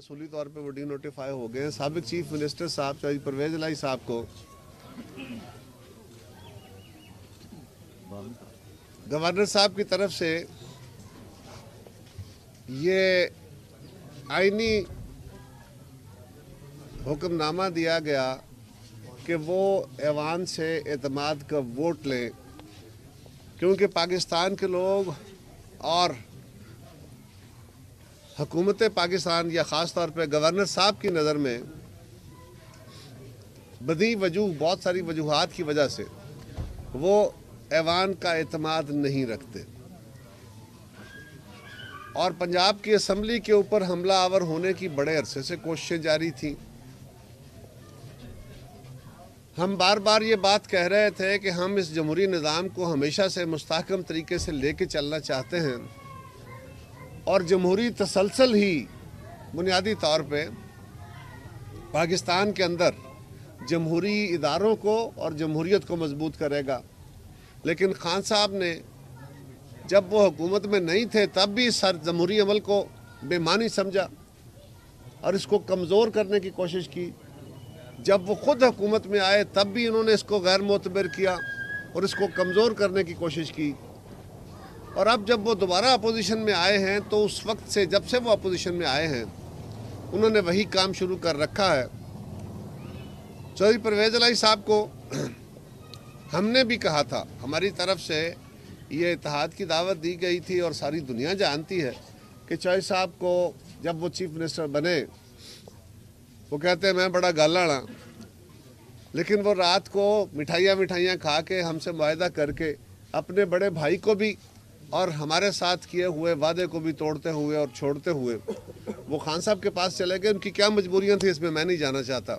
असूली तौर पे वो डीनोटिफाई हो गए हैं। साबिक चीफ मिनिस्टर साहब चौधरी परवेज इलाही साहब को गवर्नर साहब की तरफ से ये आईनी हुक्मनामा दिया गया कि वो ऐवान से एतमाद का वोट लें, क्योंकि पाकिस्तान के लोग और हुकूमत पाकिस्तान या ख़ास तौर पे गवर्नर साहब की नज़र में बदी वजूह बहुत सारी वजूहात की वजह से वो ऐवान का एतमाद नहीं रखते और पंजाब की असम्बली के ऊपर हमला आवर होने की बड़े अरसे से कोशिशें जारी थी। हम बार बार ये बात कह रहे थे कि हम इस जमहूरी निज़ाम को हमेशा से मुस्तहकम तरीके से लेके चलना चाहते हैं और जमहूरी तसलसल ही बुनियादी तौर पे पाकिस्तान के अंदर जमहूरी इदारों को और जमहूरियत को मजबूत करेगा। लेकिन खान साहब ने जब वो हुकूमत में नहीं थे तब भी सर जमहूरी अमल को बेमानी समझा और इसको कमज़ोर करने की कोशिश की। जब वो खुद हुकूमत में आए तब भी इन्होंने इसको गैर मोतबर किया और इसको कमज़ोर करने की कोशिश की। और अब जब वो दोबारा अपोजिशन में आए हैं तो उस वक्त से जब से वो अपोजिशन में आए हैं उन्होंने वही काम शुरू कर रखा है। चौधरी परवेज इलाही साहब को हमने भी कहा था, हमारी तरफ से ये इत्तेहाद की दावत दी गई थी और सारी दुनिया जानती है कि चौधरी साहब को जब वो चीफ मिनिस्टर बने वो कहते हैं मैं बड़ा गालाड़ा, लेकिन वो रात को मिठाइयाँ खा के हमसे मुआहदा करके अपने बड़े भाई को भी और हमारे साथ किए हुए वादे को भी तोड़ते हुए और छोड़ते हुए वो खान साहब के पास चले गए। उनकी क्या मजबूरियां थी इसमें मैं नहीं जाना चाहता,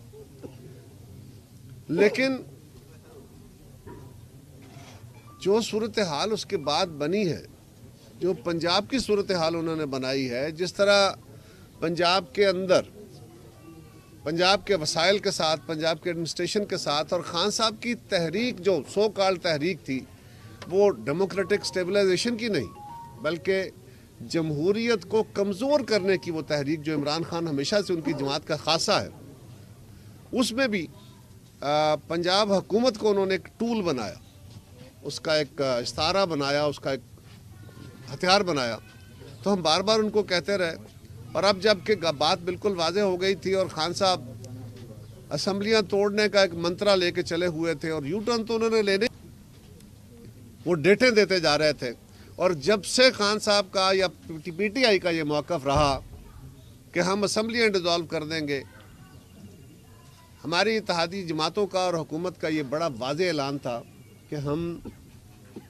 लेकिन जो सूरत हाल उसके बाद बनी है, जो पंजाब की सूरत हाल उन्होंने बनाई है, जिस तरह पंजाब के अंदर पंजाब के वसाइल के साथ पंजाब के एडमिनिस्ट्रेशन के साथ और खान साहब की तहरीक जो सो कॉल्ड तहरीक थी वो डेमोक्रेटिक स्टेबलाइजेशन की नहीं बल्कि जमहूरियत को कमज़ोर करने की वो तहरीक जो इमरान खान हमेशा से उनकी जमात का खासा है, उसमें भी पंजाब हुकूमत को उन्होंने एक टूल बनाया, उसका एक इस्तारा बनाया, उसका एक हथियार बनाया। तो हम बार बार उनको कहते रहे और अब जब कि बात बिल्कुल वाज़ेह हो गई थी और खान साहब असम्बलियाँ तोड़ने का एक मंत्रा लेके चले हुए थे और यू टर्न तो उन्होंने लेने वो डेटें देते जा रहे थे। और जब से खान साहब का या पीटीआई का ये मौक़िफ़ रहा कि हम असम्बलियाँ डिज़ोल्व कर देंगे, हमारी इत्तेहादी जमातों का और हुकूमत का ये बड़ा वाज़ेह ऐलान था कि हम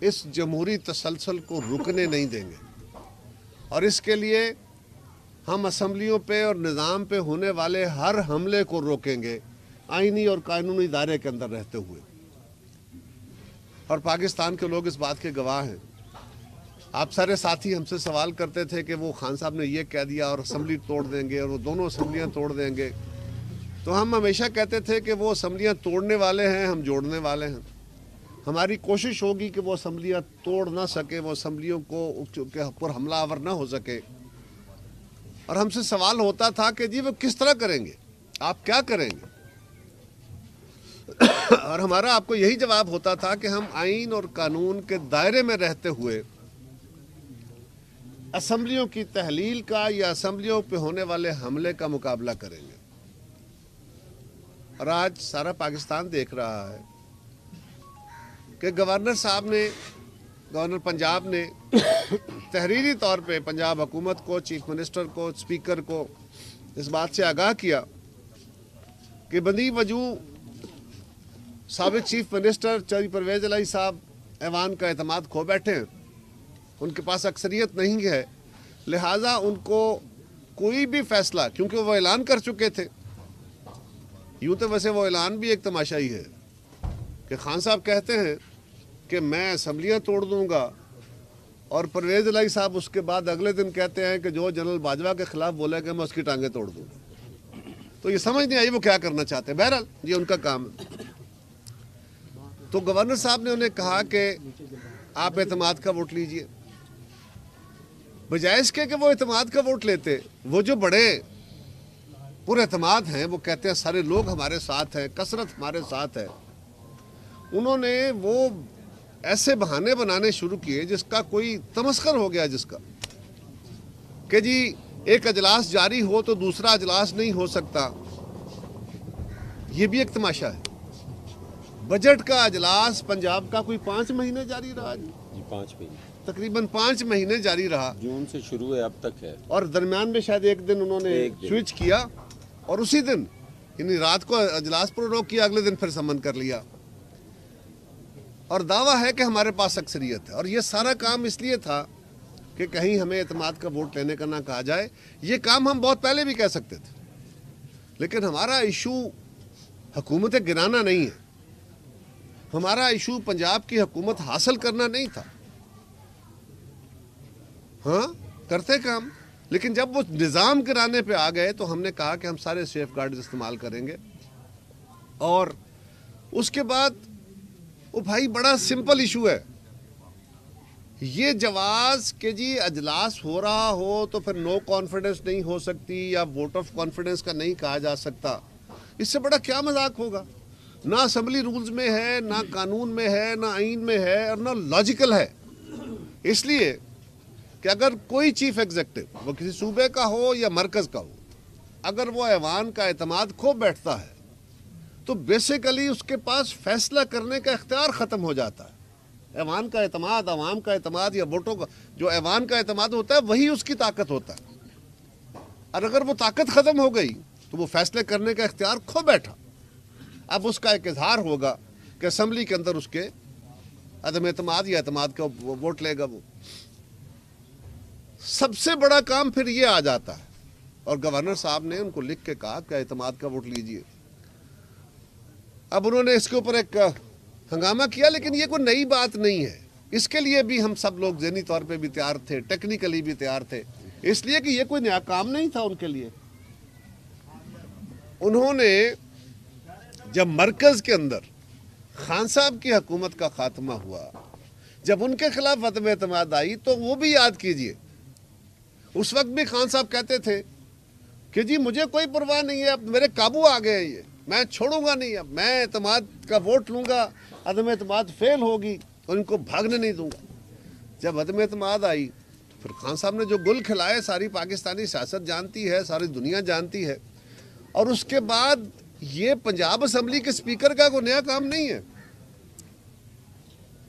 इस जमहूरी तसलसल को रुकने नहीं देंगे और इसके लिए हम असम्बलियों पे और निज़ाम पे होने वाले हर हमले को रोकेंगे आईनी और कानूनी दायरे के अंदर रहते हुए। और पाकिस्तान के लोग इस बात के गवाह हैं। आप सारे साथी हमसे सवाल करते थे कि वो खान साहब ने ये कह दिया और असम्बली तोड़ देंगे और वो दोनों असम्बलियाँ तोड़ देंगे, तो हम हमेशा कहते थे कि वो असम्बलियाँ तोड़ने वाले हैं, हम जोड़ने वाले हैं। हमारी कोशिश होगी कि वो असम्बलियाँ तोड़ ना सके, वो असम्बलियों को के ऊपर हमला आवर ना हो सके। और हमसे सवाल होता था कि जी वो किस तरह करेंगे, आप क्या करेंगे? और हमारा आपको यही जवाब होता था कि हम आइन और कानून के दायरे में रहते हुए असम्बलियों की तहलील का या असम्बलियों पे होने वाले हमले का मुकाबला करेंगे। और आज सारा पाकिस्तान देख रहा है कि गवर्नर साहब ने, गवर्नर पंजाब ने तहरीरी तौर पे पंजाब हुकूमत को, चीफ मिनिस्टर को, स्पीकर को इस बात से आगाह किया कि बदी वजूह साबिक चीफ मिनिस्टर चौधरी परवेज इलाही साहब ऐवान का एतमाद खो बैठे हैं, उनके पास अक्सरियत नहीं है, लिहाजा उनको कोई भी फैसला, क्योंकि वो ऐलान कर चुके थे, यूँ तो वैसे वो ऐलान भी एक तमाशा ही है कि खान साहब कहते हैं कि मैं असम्बलियाँ तोड़ दूँगा और परवेज इलाही साहब उसके बाद अगले दिन कहते हैं कि जो जनरल बाजवा के ख़िलाफ़ बोलेगा मैं उसकी टांगें तोड़ दूँगा। तो ये समझ नहीं आई वो क्या करना चाहते हैं। बहरहाल ये उनका काम है। तो गवर्नर साहब ने उन्हें कहा कि आप एतमाद का वोट लीजिए, बजाय इसके कि वो एतमाद का वोट लेते, वो जो बड़े पुरएतमाद हैं, वो कहते हैं सारे लोग हमारे साथ हैं, कसरत हमारे साथ है, उन्होंने वो ऐसे बहाने बनाने शुरू किए जिसका कोई तमस्खर हो गया, जिसका कि जी एक अजलास जारी हो तो दूसरा अजलास नहीं हो सकता। ये भी एक तमाशा है। बजट का अजलास पंजाब का कोई 5 महीने जारी रहा जी, 5 महीने, तकरीबन 5 महीने जारी रहा। जून से शुरू है, अब तक है। और दरमियान में शायद एक दिन उन्होंने स्विच किया और उसी दिन यानी रात को अजलास प्रोरोग किया, अगले दिन फिर समन कर लिया और दावा है कि हमारे पास अक्सरियत है। और ये सारा काम इसलिए था कि कहीं हमें एतमाद का वोट लेने का ना कहा जाए। ये काम हम बहुत पहले भी कह सकते थे, लेकिन हमारा इशू हुकूमत गिराना नहीं है, हमारा इशू पंजाब की हुकूमत हासिल करना नहीं था। हाँ, करते काम, लेकिन जब वो निज़ाम गिराने पे आ गए तो हमने कहा कि हम सारे सेफ गार्ड इस्तेमाल करेंगे। और उसके बाद वो भाई बड़ा सिंपल इशू है, ये जवाज़ कि जी अजलास हो रहा हो तो फिर नो कॉन्फिडेंस नहीं हो सकती या वोट ऑफ कॉन्फिडेंस का नहीं कहा जा सकता, इससे बड़ा क्या मजाक होगा। ना असेंबली रूल्स में है, ना कानून में है, ना आइन में है और ना लॉजिकल है। इसलिए कि अगर कोई चीफ एग्जीक्यूटिव, वो किसी सूबे का हो या मरकज़ का हो, अगर वो ऐवान का एतमाद खो बैठता है तो बेसिकली उसके पास फैसला करने का इख्तियार ख़त्म हो जाता है। ऐवान का एतमाद, अवाम का एतमाद या वोटों का जो ऐवान का एतमाद होता है वही उसकी ताकत होता है। और अगर वो ताकत ख़त्म हो गई तो वो फैसले करने का इख्तियार खो बैठा। अब उसका एक इजहार होगा कि असम्बली के अंदर उसके अदम एतमाद या एतमाद का वोट लेगा। वो सबसे बड़ा काम फिर ये आ जाता है और गवर्नर साहब ने उनको लिख के कहा कि एतमाद का वोट लीजिए। अब उन्होंने इसके ऊपर एक हंगामा किया, लेकिन ये कोई नई बात नहीं है। इसके लिए भी हम सब लोग ज़हनी तौर पे भी तैयार थे, टेक्निकली भी तैयार थे, इसलिए कि ये कोई नया काम नहीं था उनके लिए। उन्होंने जब मरकज़ के अंदर खान साहब की हुकूमत का खात्मा हुआ, जब उनके खिलाफ अदम एतमाद आई, तो वो भी याद कीजिए, उस वक्त भी खान साहब कहते थे कि जी मुझे कोई परवाह नहीं है, अब मेरे काबू आ गए, ये मैं छोड़ूंगा नहीं, अब मैं एतमाद का वोट लूँगा, अदम एतमाद फेल होगी और इनको भागने नहीं दूंगा। जब अदम एतमाद आई तो फिर खान साहब ने जो गुल खिलाए सारी पाकिस्तानी सियासत जानती है, सारी दुनिया जानती है। और उसके बाद ये पंजाब असम्बली के स्पीकर का कोई नया काम नहीं है।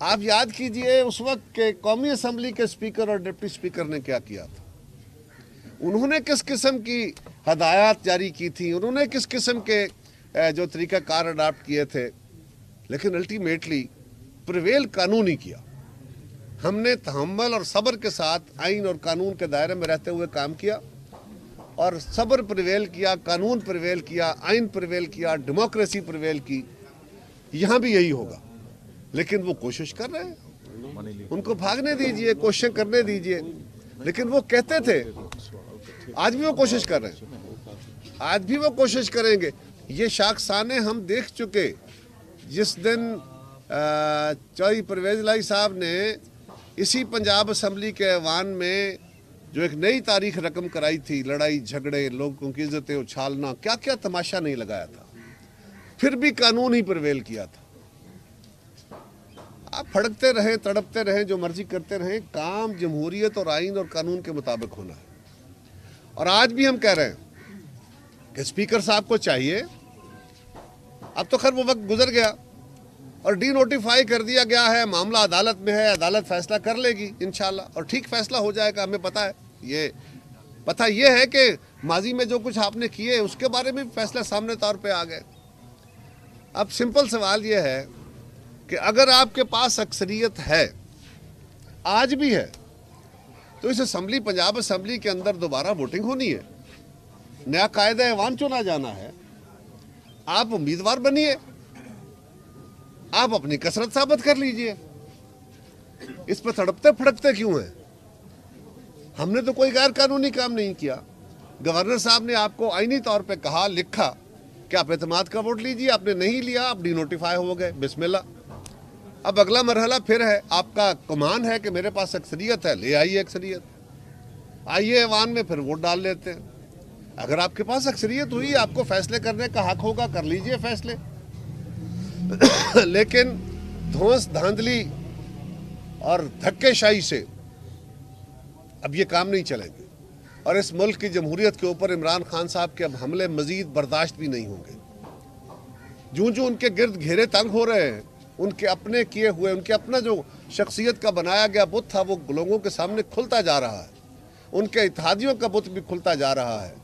आप याद कीजिए उस वक्त के कौमी असम्बली के स्पीकर और डिप्टी स्पीकर ने क्या किया था, उन्होंने किस किस्म की हदायत जारी की थी, उन्होंने किस किस्म के जो तरीक़ाकार अडाप्ट किए थे, लेकिन अल्टीमेटली प्रिवेल कानून ही किया। हमने तहम्मुल और सब्र के साथ आइन और कानून के दायरे में रहते हुए काम किया और सब्र प्रिवेल किया, कानून प्रिवेल किया, आइन प्रिवेल किया, डेमोक्रेसी प्रिवेल की। यहाँ भी यही होगा, लेकिन वो कोशिश कर रहे हैं, उनको भागने दीजिए, कोशिश करने दीजिए। लेकिन वो कहते थे, आज भी वो कोशिश कर रहे हैं, आज भी वो कोशिश करेंगे। ये शाखसाने हम देख चुके। जिस दिन चौधरी परवेज़ इलाही साहब ने इसी पंजाब असम्बली के ऐवान में जो एक नई तारीख रकम कराई थी, लड़ाई झगड़े, लोगों की इज्जतें उछालना, क्या क्या तमाशा नहीं लगाया था, फिर भी कानून ही प्रिवेल किया था। आप फड़कते रहें, तड़पते रहें, जो मर्जी करते रहें, काम जमहूरियत और आइन और कानून के मुताबिक होना है। और आज भी हम कह रहे हैं कि स्पीकर साहब को चाहिए, अब तो खैर वो वक्त गुजर गया और डी नोटिफाई कर दिया गया है, मामला अदालत में है, अदालत फैसला कर लेगी इंशाल्लाह, और ठीक फैसला हो जाएगा। हमें पता है, ये है कि माजी में जो कुछ आपने किए उसके बारे में फैसला सामने तौर पे आ गए। अब सिंपल सवाल ये है कि अगर आपके पास अक्सरियत है, आज भी है, तो इस असम्बली, पंजाब असम्बली के अंदर दोबारा वोटिंग होनी है, नया कायदा ऐवान चुना जाना है। आप उम्मीदवार बनिए, आप अपनी कसरत साबित कर लीजिए। इस पर तड़पते फड़कते क्यों हैं? हमने तो कोई गैर कानूनी काम नहीं किया। गवर्नर साहब ने आपको आईनी तौर पे कहा, लिखा कि आप एतमाद का वोट लीजिए, आपने नहीं लिया, आप डी नोटिफाई हो गए, बिस्मिल्लाह। अब अगला मरहला फिर है, आपका गुमान है कि मेरे पास अक्सरियत है, ले आइए अक्सरियत, आइए ऐवान में फिर वोट डाल लेते हैं। اگر آپ کے پاس اکثریت ہوئی، آپ کو فیصلے کرنے کا حق ہوگا، کر لیجئے فیصلے. لیکن دھونس دھاندلی اور دھکے شاہی سے اب یہ کام نہیں چلیں گے، اور اس ملک کی جمہوریت کے اوپر عمران خان صاحب کے اب حملے مزید برداشت بھی نہیں ہوں گے. جو ان کے گرد گھیرے تنگ ہو رہے ہیں، ان کے اپنے کیے ہوئے، ان کے اپنا جو شخصیت کا بنایا گیا بت تھا وہ لوگوں کے سامنے کھلتا جا رہا ہے. ان کے اتحادیوں کا بت بھی کھلتا جا رہا ہے،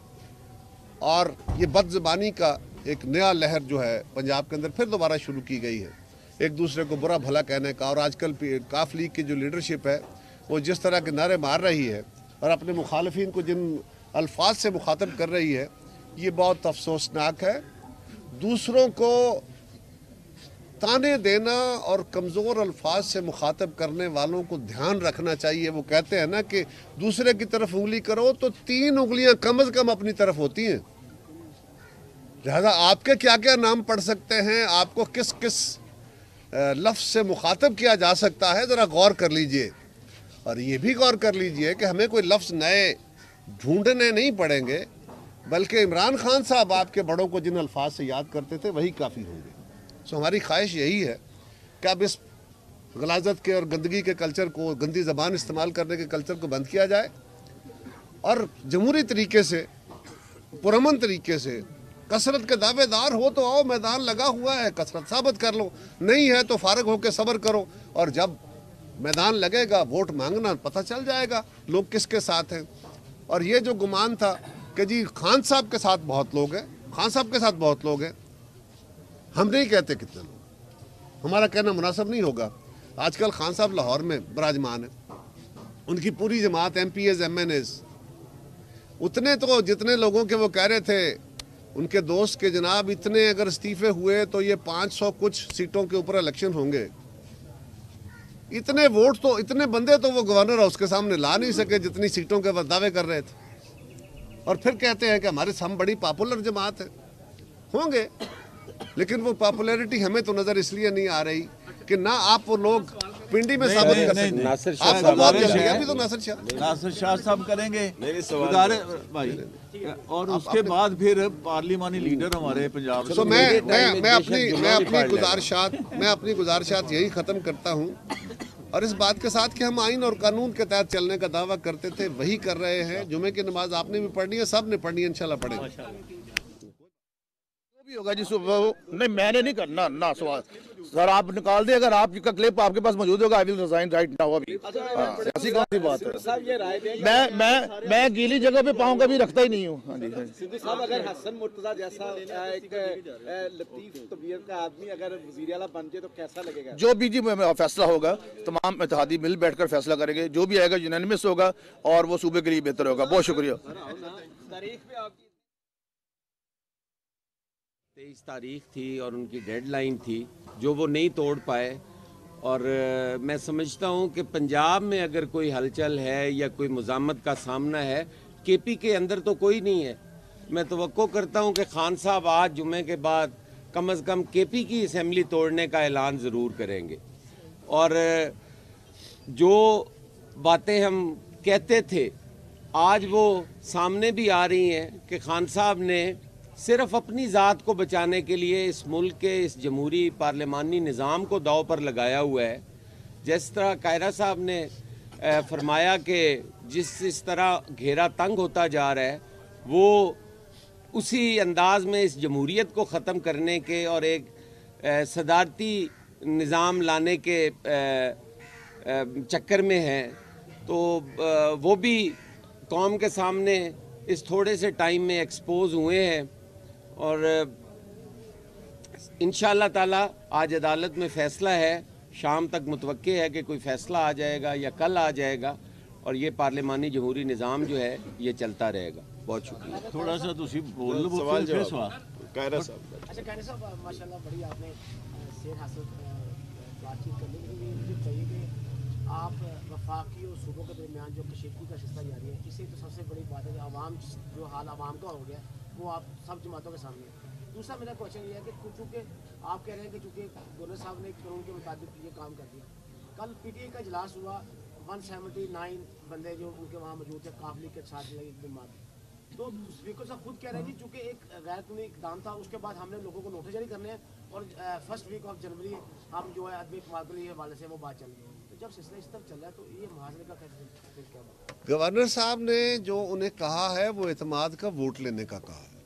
اور یہ بد زبانی کا ایک نیا لہر جو ہے پنجاب کے اندر پھر دوبارہ شروع کی گئی ہے، ایک دوسرے کو برا بھلا کہنے کا. اور آج کل کاف لیگ کی جو لیڈرشپ ہے وہ جس طرح کے نعرے مار رہی ہے اور اپنے مخالفین کو جن الفاظ سے مخاطب کر رہی ہے، یہ بہت افسوسناک ہے. دوسروں کو تانے دینا اور کمزور الفاظ سے مخاطب کرنے والوں کو دھیان رکھنا چاہیے. وہ کہتے ہیں نا کہ دوسرے کی طرف انگلی کرو تو 3 انگلیاں کم از کم اپنی طرف ہوتی ہیں. لہذا آپ کے کیا کیا نام پڑھ سکتے ہیں، آپ کو کس کس لفظ سے مخاطب کیا جا سکتا ہے، ذرا غور کر لیجئے. اور یہ بھی غور کر لیجئے کہ ہمیں کوئی لفظ نئے ڈھونڈنے نہیں پڑیں گے، بلکہ عمران خان صاحب آپ کے بڑوں کو جن الفاظ سے یاد کرتے تھے وہی کافی ہوں گے. ہماری خواہش یہی ہے کہ اب اس غلاظت کے اور گندگی کے کلچر کو، گندی زبان استعمال کرنے کے کلچر کو بند کیا جائے، اور جمہوری طریقے سے، پرامن طریقے سے. کثرت کے دعوے دار ہو تو آؤ، میدان لگا ہوا ہے، کثرت ثابت کر لو. نہیں ہے تو فارغ ہو کے صبر کرو، اور جب میدان لگے گا ووٹ مانگنا، پتہ چل جائے گا لوگ کس کے ساتھ ہیں. اور یہ جو گمان تھا کہ جی خان صاحب کے ساتھ بہت لوگ ہیں، خان صاحب کے ساتھ بہت لوگ ہیں، ہم نہیں کہتے کتنے لوگ، ہمارا کہنا مناسب نہیں ہوگا. آج کل خان صاحب لاہور میں براجمان ہیں، ان کی پوری جماعت M P As, M N As, اتنے تو جتنے لوگوں کے وہ کہہ رہے تھے ان کے دوست کے جناب، اتنے اگر استعفے ہوئے تو یہ 500 کچھ سیٹوں کے اوپر الیکشن ہوں گے. اتنے ووٹ تو، اتنے بندے تو وہ گورنر ہاؤس کے سامنے لا نہیں سکے جتنی سیٹوں کے دعوے کر رہے تھے. اور پھر کہتے ہیں کہ ہمارے ہم بڑی پاپولر جماعت ہے. ہوں گے، لیکن وہ پاپولیرٹی ہمیں تو نظر اس لیے نہیں آ رہی کہ نہ آپ وہ لوگ پنڈی میں ثابت کر سکتے. ناصر شاہ آپ صاحب کو بہت کر ابھی تو ناصر شاہ صاحب کریں گے بھائی، اور اس کے بعد پھر پارلیمانی لیڈر ہمارے پنجاب تو میں اپنی گزارشات یہی ختم کرتا ہوں، اور اس بات کے ساتھ کہ ہم آئین اور قانون کے تحت چلنے کا دعویٰ کرتے تھے وہی کر رہے ہیں. جمعے کی نماز آپ نے بھی پڑھنی ہے، سب نے پڑھنی ہے، انشاءاللہ پڑھیں گے. بھی ہوگا جی صبح نہیں، میں نے نہیں کرنا نہ سوال سر، آپ نکال دیں. اگر آپ کا کلپ آپ کے پاس موجود ہوگا، آئی ول ریزائن رائٹ ناؤ. ابھی ایسی کون سی بات ہے؟ میں گیلی جگہ پہ پاؤں کبھی رکھتا ہی نہیں ہوں. ہاں جی سدھو صاحب، اگر حسن مرتضیٰ جیسا ایک لطیف طبیعت کا آدمی اگر وزیر اعلیٰ بن جائے تو کیسا لگے گا؟ جو بھی جی فیصلہ ہوگا تمام اتحادی مل بیٹھ کر فیصلہ کریں گے، جو بھی آئے گا یونانیمس ہوگا اور وہ صوبے کے لیے بہتر ہوگا. بہت شکریہ. تاریخ میں آپ کی 23 تاریخ تھی اور ان کی ڈیڈ لائن تھی جو وہ نہیں توڑ پائے. اور میں سمجھتا ہوں کہ پنجاب میں اگر کوئی ہلچل ہے یا کوئی مزاحمت کا سامنا ہے، کے پی کے اندر تو کوئی نہیں ہے. میں توقع کرتا ہوں کہ خان صاحب آج جمعے کے بعد کم از کم کے پی کی اسمبلی توڑنے کا اعلان ضرور کریں گے. اور جو باتیں ہم کہتے تھے آج وہ سامنے بھی آ رہی ہیں کہ خان صاحب نے صرف اپنی ذات کو بچانے کے لیے اس ملک کے اس جمہوری پارلیمانی نظام کو داؤ پر لگایا ہوا ہے. جس طرح قائرہ صاحب نے فرمایا کہ جس طرح گھیرا تنگ ہوتا جا رہا ہے، وہ اسی انداز میں اس جمہوریت کو ختم کرنے کے اور ایک صدارتی نظام لانے کے چکر میں ہے. تو وہ بھی قوم کے سامنے اس تھوڑے سے ٹائم میں ایکسپوز ہوئے ہیں. اور انشاءاللہ تعالی آج عدالت میں فیصلہ ہے، شام تک متوقع ہے کہ کوئی فیصلہ آ جائے گا یا کل آ جائے گا، اور یہ پارلیمانی جمہوری نظام جو ہے یہ چلتا رہے گا. بہت شکریہ. تھوڑا سا تسی بول لو سوال قائرہ صاحب. اچھا قائرہ صاحب، ماشاءاللہ بڑی آپ نے صحت حاصل بات چیت کرنے کے لیے مجھے چاہیے کہ آپ وفاقی اور صوبوں کے درمیان جو کشیدگی کا سلسلہ جاری ہے، اس سے تو سب سے بڑی بات ہے کہ عوام جو حال عوام کا ہو گیا وہ آپ سب جماعتوں کے سامنے ہے. دوسرا میرا کوشچن یہ ہے کہ چونکہ آپ کہہ رہے ہیں کہ چونکہ گورنر صاحب نے قانون کے مطابق یہ کام کر دیا، کل پی ٹی آئی کا اجلاس ہوا، 179 بندے جو ان کے وہاں موجود تھے قابلی کے ساتھ جماعت، तो स्पीकर साहब खुद कह रहे हैं जी चूंकि एक गैर कानूनी इकदाम था, उसके बाद हमने लोगों को नोटिस जारी करने हैं और फर्स्ट वीक ऑफ जनवरी हम जो है आदमी कमाल के हवाले से वो बात चल रही है। तो जब सिलसिला इस तरफ चल रहा है तो ये मुहावरे का क्या? गवर्नर साहब ने जो उन्हें कहा है वो एतमाद का वोट लेने का कहा है,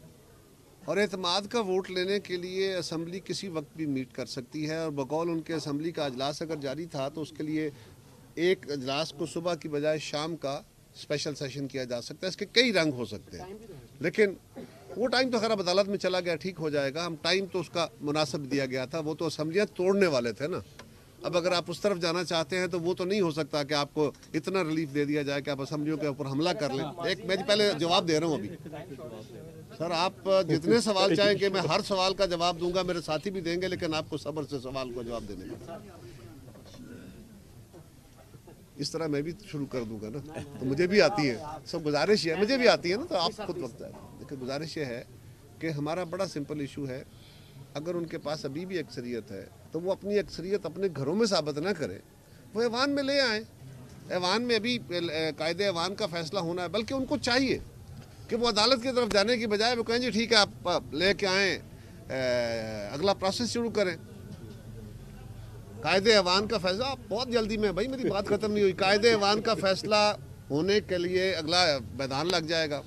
और एतमाद का वोट लेने के लिए असम्बली किसी वक्त भी मीट कर सकती है। और बकौल उनके असम्बली का अजलास अगर जारी था तो उसके लिए एक अजलास को सुबह की बजाय शाम का स्पेशल सेशन किया जा सकता है। इसके कई रंग हो सकते हैं, लेकिन वो टाइम तो खैर अदालत में चला गया, ठीक हो जाएगा। हम टाइम तो उसका मुनासिब दिया गया था, वो तो असम्बलियाँ तोड़ने वाले थे ना। अब अगर आप उस तरफ जाना चाहते हैं तो वो तो नहीं हो सकता कि आपको इतना रिलीफ दे दिया जाए कि आप असम्बलियों के ऊपर हमला कर लें। एक मैं पहले जवाब दे रहा हूँ अभी। सर आप जितने सवाल चाहेंगे मैं हर सवाल का जवाब दूंगा, मेरे साथी भी देंगे, लेकिन आपको सब्र से सवाल को जवाब देने का। इस तरह मैं भी शुरू कर दूंगा ना, तो मुझे भी आती है, सब गुजारिश है, मुझे भी आती है ना, तो आप खुद वक्त है। देखिए गुजारिश ये है कि हमारा बड़ा सिंपल इशू है, अगर उनके पास अभी भी अक्सरियत है तो वो अपनी अक्सरियत अपने घरों में साबित ना करें, वो ऐवान में ले आए। ऐवान में अभी कायदे ऐवान का फैसला होना है, बल्कि उनको चाहिए कि वो अदालत की तरफ जाने की बजाय वो कहें जी ठीक है आप लेके आएँ, अगला प्रोसेस शुरू करें। कायदे ऐवान का फैसला आप बहुत जल्दी में, भाई मेरी बात खत्म नहीं हुई, कायदे ऐवान का फैसला होने के लिए अगला मैदान लग जाएगा,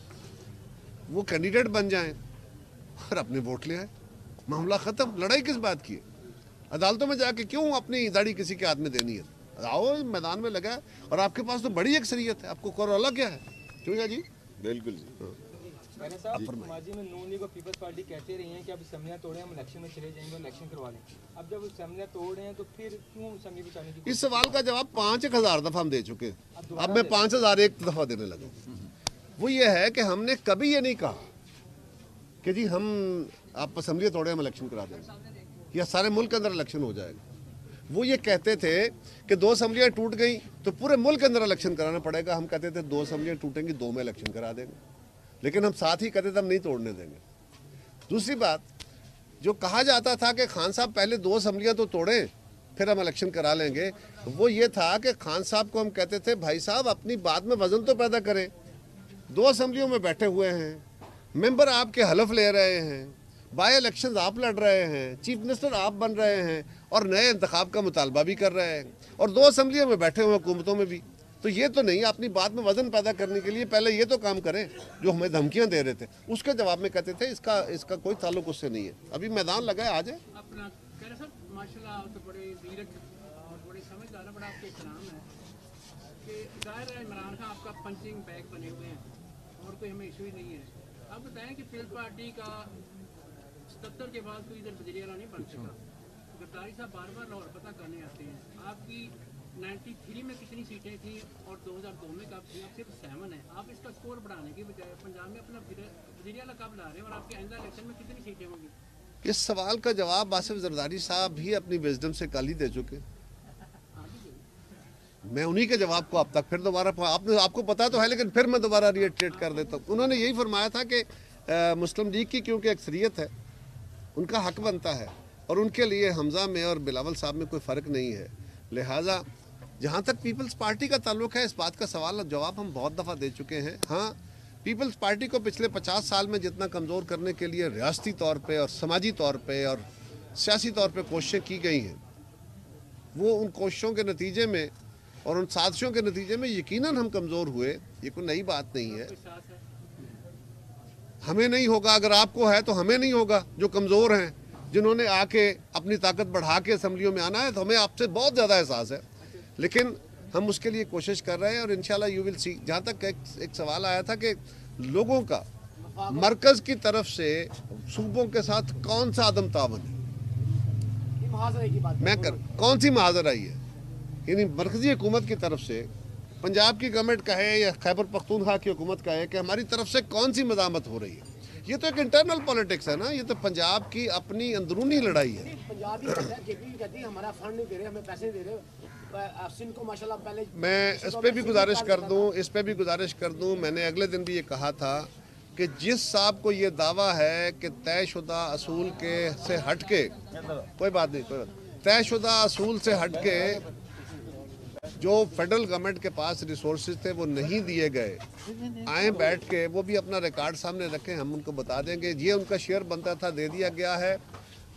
वो कैंडिडेट बन जाएं और अपने वोट ले आए, मामला खत्म। लड़ाई किस बात की है? अदालतों में जाके क्यों अपनी दाढ़ी किसी के हाथ में देनी है? आओ मैदान में लगा, और आपके पास तो बड़ी अक्सरियत है, आपको कोरोला क्या है? क्यों है जी? बिल्कुल जी। मैंने साहब माजी में नून लीग और पीपल्स पार्टी कहते रही हैं कि अब असेंबलियां तोड़े, हम इलेक्शन में चले जाएंगे और इलेक्शन करवा लें। अब जब असेंबलियां तोड़ रहे हैं तो फिर क्यों असेंबली बचाने की? इस सवाल का जवाब 5,000 दफा हम दे चुके हैं, अब मैं 5,001 दफा देने लगा। वो ये है कि हमने कभी ये नहीं कहा कि जी हम आप असेंबली तोड़े हम इलेक्शन करा देंगे या सारे मुल्क के अंदर इलेक्शन हो जाएगा। वो ये कहते थे कि 2 असेंबलियाँ टूट गई तो पूरे मुल्क के अंदर इलेक्शन कराना पड़ेगा। हम कहते थे 2 असेंबलियाँ टूटेंगी 2 में इलेक्शन करा देंगे, लेकिन हम साथ ही कहते थे हम नहीं तोड़ने देंगे। दूसरी बात, जो कहा जाता था कि खान साहब पहले 2 असेंबलियाँ तो तोड़ें फिर हम इलेक्शन करा लेंगे, वो ये था कि खान साहब को हम कहते थे भाई साहब अपनी बात में वजन तो पैदा करें। 2 असेंबलियों में बैठे हुए हैं, मेंबर आपके हलफ ले रहे हैं, बाई इलेक्शन आप लड़ रहे हैं, चीफ मिनिस्टर आप बन रहे हैं और नए इंतखाब का मुतालबा भी कर रहे हैं, और 2 असेंबलियों में बैठे हुए हुकूमतों में भी। तो ये तो नहीं, अपनी बात में वजन पैदा करने के लिए पहले ये तो काम करें जो हमें धमकियां दे रहे थे। उसके जवाब में कहते थे इसका कोई ताल्लुक उससे नहीं है। अभी मैदान लगा है, आ जाए। अपना कह रहे सर माशाल्लाह आप तो बड़े वीरक और बड़े समझदार, बड़ा आपके इस्लाम है कि जाहिर है इमरान खान आपका पंचिंग बैग बने हुए हैं और कोई हमें इशू ही नहीं है। आप बताएं कि पीपल्स पार्टी का 77 के बाद कोई इधर वज़ीर आला नहीं बन सका। गद्दारी साहब बार बार लाहौर पता करने आते हैं। आपकी 93 में कितनी सीटें थी और 2002 में कब थी? आप सिर्फ 7 है। आप इसका स्कोर बढ़ाने की बजाय पंजाब में अपना वज़ीर आला कब ला रहे हैं और आपके आइंदा इलेक्शन में कितनी सीटें होंगी? इस सवाल का जवाब आसिफ जरदारी साहब भी अपनी विजडम से कल ही दे चुके। मैं उन्हीं के जवाब को अब तक फिर दोबारा आपको पता तो है, लेकिन फिर मैं दोबारा रिएट्रेट कर देता हूँ। उन्होंने यही फरमाया था कि मुस्लिम लीग की क्योंकि अक्सरियत है उनका हक बनता है और उनके लिए हमजा में और बिलावल साहब में कोई फ़र्क नहीं है। लिहाजा जहाँ तक पीपल्स पार्टी का ताल्लुक है, इस बात का सवाल जवाब हम बहुत दफ़ा दे चुके हैं। हाँ, पीपल्स पार्टी को पिछले 50 साल में जितना कमज़ोर करने के लिए रियासती तौर पे और समाजी तौर पे और सियासी तौर पे कोशिशें की गई हैं, वो उन कोशिशों के नतीजे में और उन साजिशों के नतीजे में यकीनन हम कमज़ोर हुए। ये कोई नई बात नहीं है। हमें नहीं होगा, अगर आपको है तो हमें नहीं होगा जो कमज़ोर हैं, जिन्होंने आके अपनी ताकत बढ़ा के असम्बलियों में आना है, तो हमें आपसे बहुत ज़्यादा एहसास है, लेकिन हम उसके लिए कोशिश कर रहे हैं और इंशाल्लाह यू विल सी। जहाँ तक एक सवाल आया था कि लोगों का मरकज़ की तरफ से सूबों के साथ कौन सा अदम तावन है, कौन सी महाजर आई है, यानी मरकज़ी हुकूमत की तरफ से पंजाब की गवर्नमेंट कहे या खैबर पख्तूनख्वा की हुकूमत कहे कि हमारी तरफ से कौन सी मज़ामत हो रही है। ये तो एक इंटरनल पॉलिटिक्स है ना, ये तो पंजाब की अपनी अंदरूनी लड़ाई है। पंजाब ही कहती है हमारा फंड नहीं दे रहे, हमें पैसे दे रहे। सिंध को माशाल्लाह पहले मैं इस पे भी गुजारिश कर दूं, मैंने अगले दिन भी ये कहा था कि जिस साहब को ये दावा है कि तयशुदा असूल के से हट के, कोई बात नहीं, तयशुदा असूल से हट के جو فیڈرل گورنمنٹ کے پاس ریسورسز تھے وہ نہیں دیے گئے، آئیں بیٹھ کے وہ بھی اپنا ریکارڈ سامنے رکھیں، ہم ان کو بتا دیں گے یہ ان کا شیئر بنتا تھا دے دیا گیا ہے۔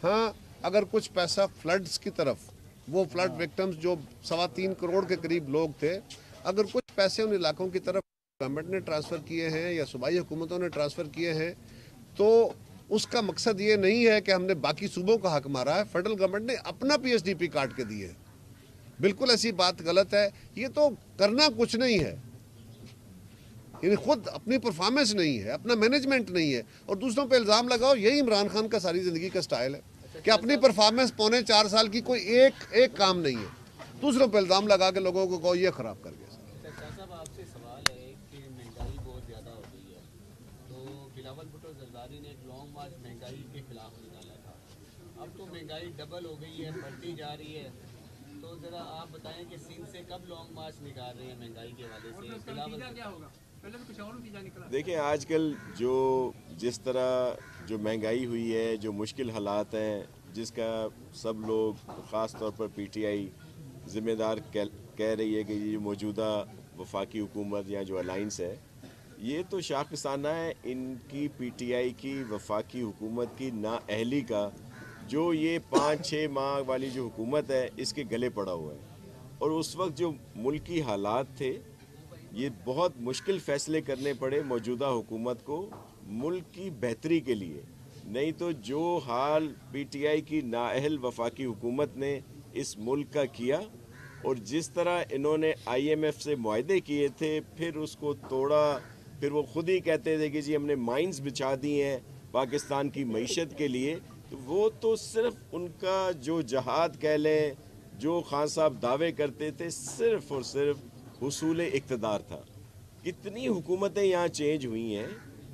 ہاں اگر کچھ پیسہ فلڈز کی طرف، وہ فلڈ وکٹمز جو 3.25 کروڑ کے قریب لوگ تھے، اگر کچھ پیسے ان علاقوں کی طرف گورنمنٹ نے ٹرانسفر کیے ہیں یا صوبائی حکومتوں نے ٹرانسفر کیے ہیں تو اس کا مقصد یہ نہیں ہے کہ ہم نے باقی صوبوں کا حق مارا ہے، فیڈرل گورنمنٹ نے اپنا PSDP کاٹ کے دیے، بالکل ایسی بات غلط ہے۔ یہ تو کرنا کچھ نہیں ہے، یعنی خود اپنی پرفارمنس نہیں ہے، اپنا مینجمنٹ نہیں ہے، اور دوسروں پہ الزام لگاؤ۔ یہی عمران خان کا ساری زندگی کا سٹائل ہے کہ اپنی پرفارمنس 4.25 سال کی کوئی ایک کام نہیں ہے، دوسروں پہ الزام لگا کے لوگوں کو کہو یہ خراب کر گیا۔ صاحب آپ سے سوال ہے کہ مہنگائی بہت زیادہ ہو گئی ہے، تو بلاول بھٹو زرداری نے ایک لانگ مارچ مہنگائی کے خلاف نکالا تھا، اب تو مہنگائی ڈبل ہو گئی ہے، بڑھتی جا رہی ہے، تو ذرا آپ بتائیں کہ سندھ سے کب لانگ مارچ نکال رہے ہیں مہنگائی کے حوالے سے؟ بلاول کیا ہوگا؟ پہلے تو کچھ اور نتیجہ نکلا۔ دیکھیں آج کل جس طرح جو مہنگائی ہوئی ہے، جو مشکل حالات ہیں، جس کا سب لوگ خاص طور پر PTI ذمہ دار کہہ رہی ہے کہ یہ موجودہ وفاقی حکومت یا جو الائنس ہے یہ تو شاخسانہ ہے ان کی PTI کی وفاقی حکومت کی نااہلی کا، جو یہ 5-6 ماہ والی جو حکومت ہے اس کے گلے پڑا ہوا ہے۔ اور اس وقت جو ملکی حالات تھے یہ بہت مشکل فیصلے کرنے پڑے موجودہ حکومت کو ملک کی بہتری کے لیے، نہیں تو جو حال PTI کی نااہل وفاقی حکومت نے اس ملک کا کیا اور جس طرح انہوں نے IMF سے معاہدے کیے تھے پھر اس کو توڑا، پھر وہ خود ہی کہتے تھے کہ جی ہم نے مائنز بچھا دی ہیں پاکستان کی معیشت کے لیے، تو وہ تو صرف ان کا جو جہاد کہہ لیں، جو خان صاحب دعوے کرتے تھے، صرف اور صرف حصول اقتدار تھا۔ کتنی حکومتیں یہاں چینج ہوئی ہیں،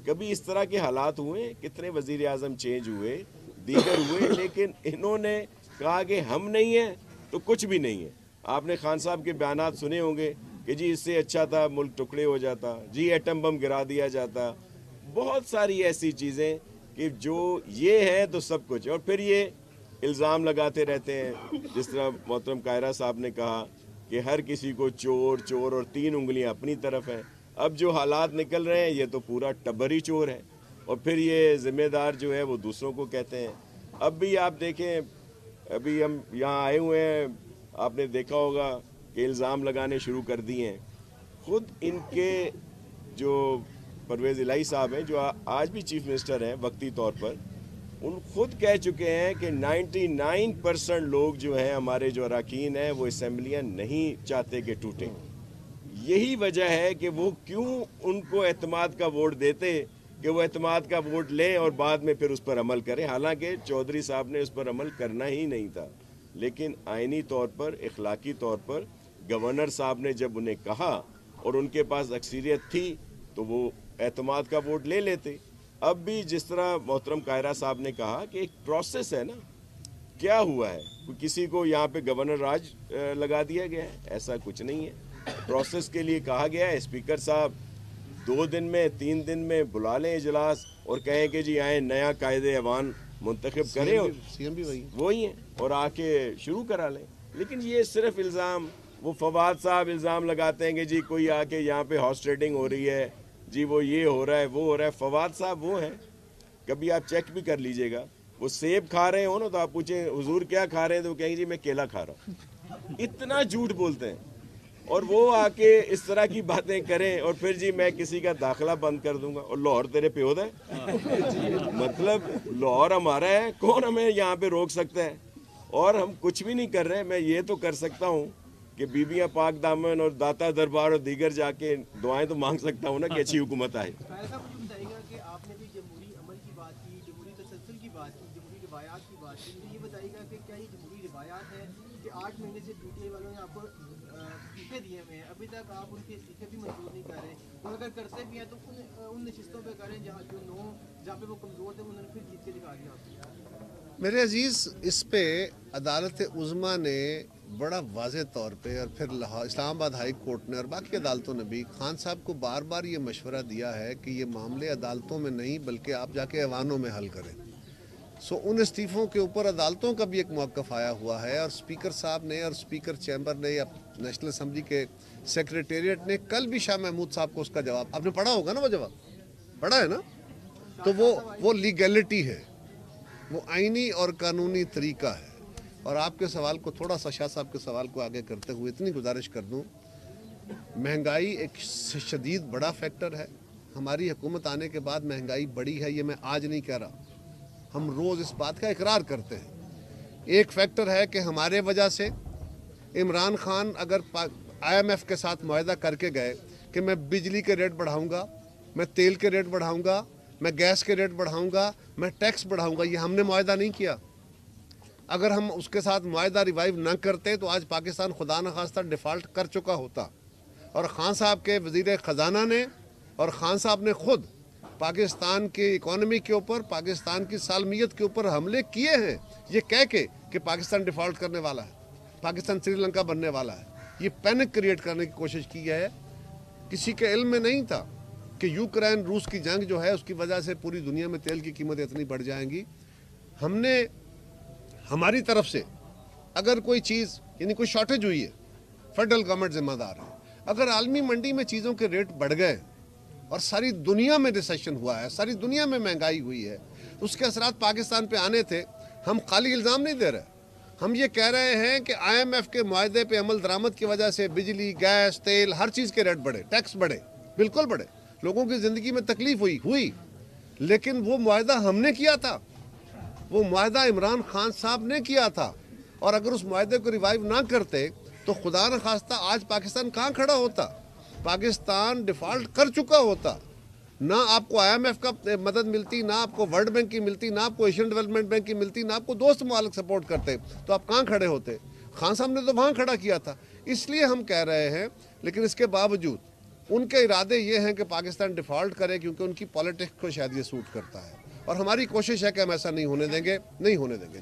کبھی اس طرح کے حالات ہوئے، کتنے وزیر اعظم چینج ہوئے، دیگر ہوئے، لیکن انہوں نے کہا کہ ہم نہیں ہیں تو کچھ بھی نہیں ہے۔ آپ نے خان صاحب کے بیانات سنے ہوں گے کہ جی اس سے اچھا تھا ملک ٹکڑے ہو جاتا، جی ایٹم بم گرا دیا جاتا، بہت ساری ایسی چیزیں کہ جو یہ ہے تو سب کچھ، اور پھر یہ الزام لگاتے رہتے ہیں، جس طرح محترم قاہرہ صاحب نے کہا کہ ہر کسی کو چور چور اور 3 انگلیاں اپنی طرف ہیں۔ اب جو حالات نکل رہے ہیں یہ تو پورا ٹبر ہی چور ہے، اور پھر یہ ذمہ دار جو ہے وہ دوسروں کو کہتے ہیں۔ اب بھی آپ دیکھیں، ابھی ہم یہاں آئے ہوئے ہیں، آپ نے دیکھا ہوگا کہ الزام لگانے شروع کر دیے ہیں۔ خود ان کے جو پرویز الہی صاحب ہیں جو آج بھی چیف منسٹر ہیں وقتی طور پر، ان خود کہہ چکے ہیں کہ 99% لوگ جو ہیں ہمارے جو اراکین ہیں وہ اسمبلیاں نہیں چاہتے کہ ٹوٹیں۔ یہی وجہ ہے کہ وہ کیوں ان کو اعتماد کا ووٹ دیتے کہ وہ اعتماد کا ووٹ لیں اور بعد میں پھر اس پر عمل کریں، حالانکہ چودھری صاحب نے اس پر عمل کرنا ہی نہیں تھا، لیکن آئینی طور پر، اخلاقی طور پر گورنر صاحب نے جب انہیں کہا اور ان کے پاس اکثریت تھی تو وہ اعتماد کا ووٹ لے لیتے۔ اب بھی جس طرح محترم قاہرہ صاحب نے کہا کہ ایک پروسیس ہے نا، کیا ہوا ہے، کسی کو یہاں پہ گورنر راج لگا دیا گیا ہے، ایسا کچھ نہیں ہے۔ پروسیس کے لیے کہا گیا ہے اسپیکر صاحب 2 دن میں 3 دن میں بلا لیں اجلاس اور کہیں کہ جی آئیں نیا قائد ایوان منتخب کریں، CM بھی وہی ہیں، اور آ کے شروع کرا لیں۔ لیکن یہ صرف الزام، وہ فواد صاحب الزام لگاتے ہیں کہ جی کوئی آ کے یہاں پہ ہارس ٹریڈنگ ہو رہی ہے، جی وہ یہ ہو رہا ہے وہ ہو رہا ہے۔ فواد صاحب وہ ہیں، کبھی آپ چیک بھی کر لیجئے گا، وہ سیب کھا رہے ہوں نا تو آپ پوچھیں حضور کیا کھا رہے ہیں تو وہ کہیں گے جی میں کیلا کھا رہا ہوں۔ اتنا جھوٹ بولتے ہیں، اور وہ آ کے اس طرح کی باتیں کریں اور پھر جی میں کسی کا داخلہ بند کر دوں گا، اور لاہور تیرے پیود ہے، مطلب لاہور ہمارا ہے، کون ہمیں یہاں پہ روک سکتا ہے؟ اور ہم کچھ بھی نہیں کر رہے۔ میں یہ تو کر سکتا ہوں کہ بیبیاں پاک دامن اور داتا دربار اور دیگر جا کے دعائیں تو مانگ سکتا ہوں نا کہ اچھی حکومت آئے۔ ایسا مجھے بتائیے گا کہ آپ نے بھی جمہوری عمل کی بات کی، جمہوری تسلسل کی بات کی، جمہوری روایات کی بات کی، مجھے یہ بتائیے گا کہ کیا یہ جمہوری روایات ہے کہ 8 مہینے سے PTI والوں نے آپ کو استعفے دیے ہوئے ہیں، ابھی تک آپ ان کے استعفے بھی منظور نہیں کر رہے، اور اگر کرتے بھی ہیں تو ان نشستوں پہ کریں جہاں پہ وہ کمزور تھے انہوں نے پھر جیت کے دکھا دیا آپ کو۔ میرے عزیز، اس پہ عدالت عظمیٰ نے بڑا واضح طور پہ، اور پھر اسلام آباد ہائی کورٹ نے اور باقی عدالتوں نے بھی خان صاحب کو بار بار یہ مشورہ دیا ہے کہ یہ معاملے عدالتوں میں نہیں بلکہ آپ جا کے ایوانوں میں حل کریں۔ ان استعفوں کے اوپر عدالتوں کا بھی ایک موقف آیا ہوا ہے، اور اسپیکر صاحب نے اور اسپیکر چیمبر نے नेशनल असम्बली के सेक्रेटेरिएट ने कल भी शाह महमूद साहब को उसका जवाब, आपने पढ़ा होगा ना वो जवाब, पढ़ा है ना, तो वो लीगैलिटी है, वो आईनी और कानूनी तरीका है। और आपके सवाल को थोड़ा सा शाह साहब के सवाल को आगे करते हुए इतनी गुजारिश कर दूं, महंगाई एक शदीद बड़ा फैक्टर है। हमारी हुकूमत आने के बाद महंगाई बढ़ी है, ये मैं आज नहीं कह रहा, हम रोज़ इस बात का इकरार करते हैं। एक फैक्टर है कि हमारे वजह से इमरान खान अगर IMF के साथ मुआहदा करके गए कि मैं बिजली के रेट बढ़ाऊंगा, मैं तेल के रेट बढ़ाऊंगा, मैं गैस के रेट बढ़ाऊंगा, मैं टैक्स बढ़ाऊंगा, ये हमने मुआहदा नहीं किया। अगर हम उसके साथ मुआहदा रिवाइव न करते तो आज पाकिस्तान खुदा न खास्ता डिफ़ॉल्ट कर चुका होता। और ख़ान साहब के वज़ीर ख़जाना ने और ख़ान साहब ने खुद पाकिस्तान की इकॉनमी के ऊपर, पाकिस्तान की सालमियत के ऊपर हमले किए हैं, ये कह के कि पाकिस्तान डिफ़ॉल्ट करने वाला है, पाकिस्तान श्रीलंका बनने वाला है। ये पैनिक क्रिएट करने की कोशिश की है। किसी के इल्म में नहीं था कि यूक्रेन रूस की जंग जो है उसकी वजह से पूरी दुनिया में तेल की कीमतें इतनी बढ़ जाएंगी। हमने हमारी तरफ से अगर कोई चीज़ यानी कोई शॉर्टेज हुई है, फेडरल गवर्नमेंट जिम्मेदार है। अगर आलमी मंडी में चीज़ों के रेट बढ़ गए और सारी दुनिया में रिसेशन हुआ है, सारी दुनिया में महंगाई हुई है, तो उसके असरात पाकिस्तान पे आने थे। हम खाली इल्ज़ाम नहीं दे रहे, हम ये कह रहे हैं कि IMF के मुआहदे पे अमल दरामद की वजह से बिजली, गैस, तेल, हर चीज़ के रेट बढ़े, टैक्स बढ़े, बिल्कुल बढ़े, लोगों की ज़िंदगी में तकलीफ हुई, लेकिन वो मुआहदा हमने किया था, वो मुआहदा इमरान खान साहब ने किया था। और अगर उस मुआहदे को रिवाइव ना करते तो खुदा न खास्ता आज पाकिस्तान कहाँ खड़ा होता, पाकिस्तान डिफ़ॉल्ट कर चुका होता। ना आपको IMF का मदद मिलती, ना आपको वर्ल्ड बैंक की मिलती, ना आपको एशियन डेवलपमेंट बैंक की मिलती, ना आपको दोस्त मुमालिक सपोर्ट करते, तो आप कहाँ खड़े होते। खान साहब ने तो वहाँ खड़ा किया था। इसलिए हम कह रहे हैं, लेकिन इसके बावजूद उनके इरादे ये हैं कि पाकिस्तान डिफ़ॉल्ट करे, क्योंकि उनकी पॉलिटिक्स को शायद ये सूट करता है। और हमारी कोशिश है कि हम ऐसा नहीं होने देंगे, नहीं होने देंगे।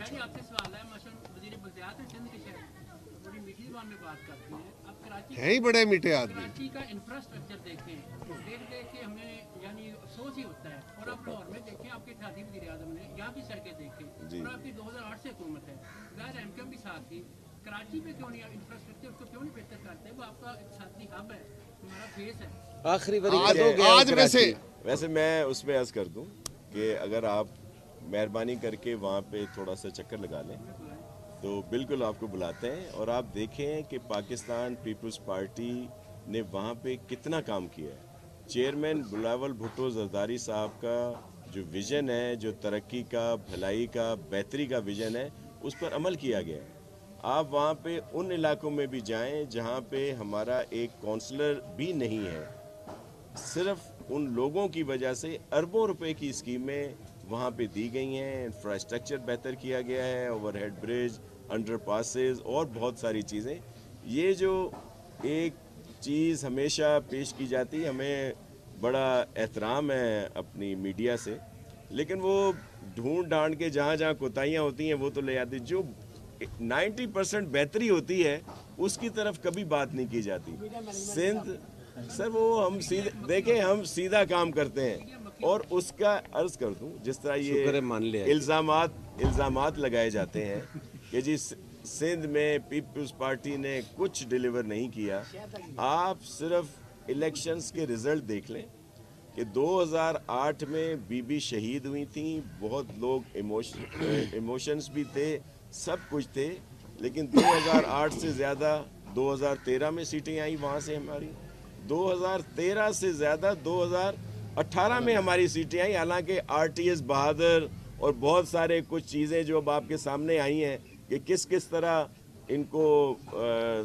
हैं ही बड़े मीठे आदमी। कराची का इंफ्रास्ट्रक्चर देखें, देख के हमें यानी अफसोस ही होता है। और आप लाहौर में देखें, आपके इत्तेहादी वज़ीर आज़म ने यहाँ की सड़कें देखें, और आपकी 2008 से हुकूमत है, ज़ाहिर MKM भी साथ थी। कराची में क्यों नहीं इंफ्रास्ट्रक्चर उसको क्यों नहीं बेहतर करते? वो आपका इक़्तिसादी हब है, हमारा फेस है। आखिरी बार आज वैसे मैं उसमें अर्ज़ कर दूं कि अगर आप मेहरबानी करके वहाँ पे थोड़ा सा चक्कर लगा लें तो बिल्कुल आपको बुलाते हैं। और आप देखें कि पाकिस्तान पीपल्स पार्टी ने वहाँ पे कितना काम किया है। चेयरमैन बिलावल भुट्टो जरदारी साहब का जो विज़न है, जो तरक्की का, भलाई का, बेहतरी का विज़न है, उस पर अमल किया गया है। आप वहाँ पे उन इलाकों में भी जाएं जहाँ पे हमारा एक काउंसलर भी नहीं है, सिर्फ उन लोगों की वजह से अरबों रुपए की स्कीमें वहाँ पे दी गई हैं। इंफ्रास्ट्रक्चर बेहतर किया गया है, ओवरहेड ब्रिज, अंडरपासेस और बहुत सारी चीज़ें। ये जो एक चीज़ हमेशा पेश की जाती है, हमें बड़ा एहतराम है अपनी मीडिया से, लेकिन वो ढूंढ ढांड के जहाँ जहाँ कोताहियाँ होती हैं वो तो ले आती। जो 90% बेहतरी होती है उसकी तरफ कभी बात नहीं की जाती। सिंध सर वो हम सीधे देखें, हम सीधा काम करते हैं। और उसका अर्ज कर दूं, जिस तरह ये इल्ज़ामात लगाए जाते हैं कि जी सिंध में पीपल्स पार्टी ने कुछ डिलीवर नहीं किया। आप सिर्फ इलेक्शंस के रिजल्ट देख लें कि 2008 में बीबी शहीद हुई थी, बहुत लोग इमोशंस भी थे, सब कुछ थे, लेकिन 2008 से ज़्यादा 2013 में सीटें आई वहाँ से हमारी, 2013 से ज़्यादा 2018 में हमारी सीटें आई। हालांकि RTS बहादुर और बहुत सारे कुछ चीज़ें जो अब आपके सामने आई हैं कि किस किस तरह इनको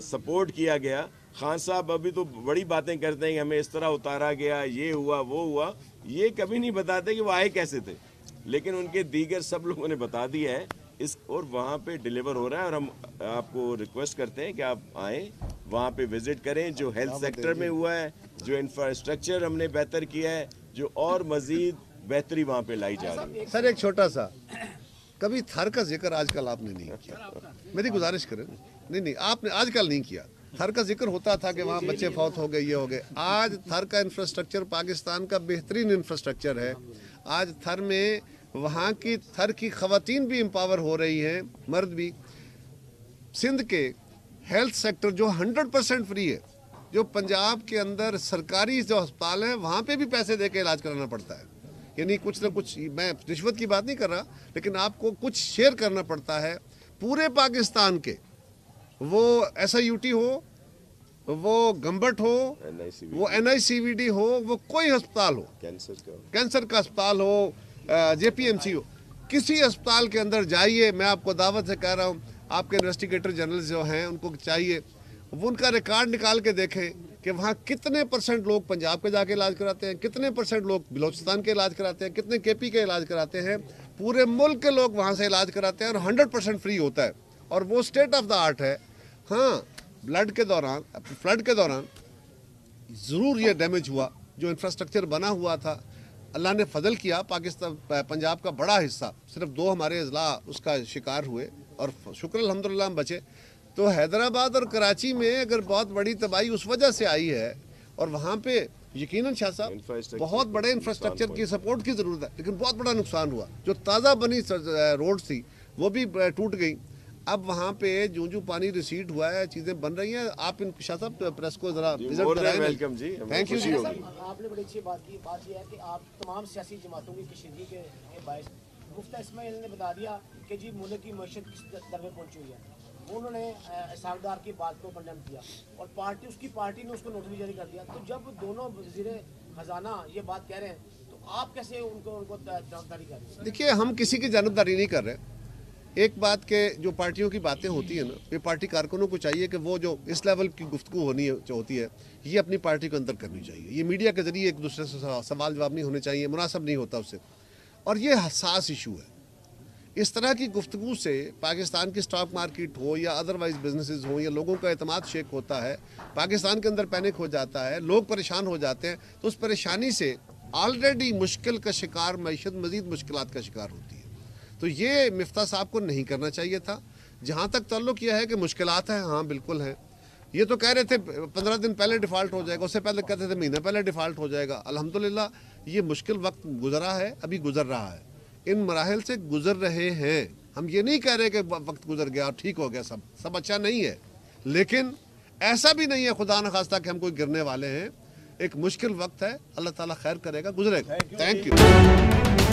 सपोर्ट किया गया। खान साहब अभी तो बड़ी बातें करते हैं कि हमें इस तरह उतारा गया, ये हुआ वो हुआ, ये कभी नहीं बताते कि वो आए कैसे थे, लेकिन उनके दीगर सब लोगों ने बता दिया है इस, और वहाँ पे डिलीवर हो रहा है। और हम आपको रिक्वेस्ट करते हैं कि आप आएँ, वहाँ पे विजिट करें। जो हेल्थ सेक्टर में हुआ है, जो इंफ्रास्ट्रक्चर हमने बेहतर किया है, जो और मजीद बेहतरी वहाँ पे लाई जा रही है। सर एक छोटा सा, कभी थर का जिक्र आजकल आपने नहीं किया, मेरी गुजारिश करें। नहीं आपने आजकल नहीं किया। थर का जिक्र होता था कि वहाँ बच्चे फौत हो गए, ये हो गए। आज थर का इंफ्रास्ट्रक्चर पाकिस्तान का बेहतरीन इंफ्रास्ट्रक्चर है। आज थर में वहाँ की थर की ख़वातीन भी एम्पावर हो रही हैं, मर्द भी। सिंध के हेल्थ सेक्टर जो 100% फ्री है, जो पंजाब के अंदर सरकारी जो अस्पताल हैं वहाँ पे भी पैसे दे के इलाज कराना पड़ता है, यानी कुछ ना कुछ, मैं रिश्वत की बात नहीं कर रहा, लेकिन आपको कुछ शेयर करना पड़ता है पूरे पाकिस्तान के, वो SIUT हो, वो गंबट हो, वो NICVD हो, वो कोई अस्पताल हो, कैंसर का अस्पताल हो, JPMC हो, किसी अस्पताल के अंदर जाइए, मैं आपको दावत से कह रहा हूँ, आपके इन्वेस्टिगेटर जनरल जो हैं उनको चाहिए वो उनका रिकॉर्ड निकाल के देखें कि वहाँ कितने % लोग पंजाब के जाके इलाज कराते हैं, कितने % लोग बलोचिस्तान के इलाज कराते हैं, कितने KP के इलाज कराते हैं, पूरे मुल्क के लोग वहाँ से इलाज कराते हैं और 100% फ्री होता है, और वो स्टेट ऑफ द आर्ट है। हाँ, फ्लड के दौरान ज़रूर ये डैमेज हुआ, जो इंफ्रास्ट्रक्चर बना हुआ था, अल्लाह ने फजल किया, पाकिस्तान पंजाब का बड़ा हिस्सा, सिर्फ 2 हमारे अजला उसका शिकार हुए और शुक्र अल्हम्दुलिल्लाह हम बचे। तो हैदराबाद और कराची में अगर बहुत बड़ी तबाही उस वजह से आई है, और वहाँ पे यकीनन शाह साहब बहुत बड़े इंफ्रास्ट्रक्चर की सपोर्ट की ज़रूरत है, लेकिन बहुत बड़ा नुकसान हुआ। जो ताज़ा बनी रोड थी वो भी टूट गई। अब वहाँ पे जूं पानी रिसीड हुआ है, चीज़ें बन रही हैं। आप इन शाह साहब प्रेस को ज़रा विजिट कराएं। वेलकम जी, थैंक यू जी। आपने बड़ी अच्छी बात की। बात यह है कि आप तमाम सियासी जमातों की कशीदगी के बायस मुफ्ती इस्माइल ने बता दिया कि जी मुल्क की मईशत किस दर में पहुँची हुई है। उन्होंने इसहाक की बात को कंडेम किया और उसकी पार्टी ने उसको नोटिस जारी कर दिया। तो जब दोनों वज़ीर खजाना ये बात कह रहे हैं तो आप कैसे उनको जानकारी कर रहे हैं? देखिए, हम किसी की जानबदारी नहीं कर रहे। एक बात के जो पार्टियों की बातें होती है ना, ये पार्टी कारकुनों को चाहिए कि वो जो इस लेवल की गुफ्तगू होती है ये अपनी पार्टी के अंदर करनी चाहिए। ये मीडिया के जरिए एक दूसरे से सवाल जवाब नहीं होने चाहिए, मुनासिब नहीं होता उससे, और ये हसास इशू है। इस तरह की गुफ्तगू से पाकिस्तान की स्टॉक मार्केट हो या अदरवाइज बिजनेसेस हो या लोगों का एतमाद शेक होता है, पाकिस्तान के अंदर पैनिक हो जाता है, लोग परेशान हो जाते हैं। तो उस परेशानी से ऑलरेडी मुश्किल का शिकार मईशत मज़ीद मुश्किलात का शिकार होती है। तो ये मिफ्ता साहब को नहीं करना चाहिए था। जहाँ तक ताल्लुक़ यह है कि मुश्किलात हैं, हाँ बिल्कुल हैं। ये तो कह रहे थे 15 दिन पहले डिफ़ॉल्ट हो जाएगा, उससे पहले कहते थे महीना पहले डिफ़ॉल्ट हो जाएगा। अल्हम्दुलिल्लाह ये मुश्किल वक्त गुजरा है, अभी गुजर रहा है, इन मराहिल से गुजर रहे हैं। हम ये नहीं कह रहे कि वक्त गुजर गया और ठीक हो गया, सब अच्छा नहीं है, लेकिन ऐसा भी नहीं है खुदा न खास्ता कि हम कोई गिरने वाले हैं। एक मुश्किल वक्त है, अल्लाह ताला खैर करेगा, गुजरेगा। Thank you.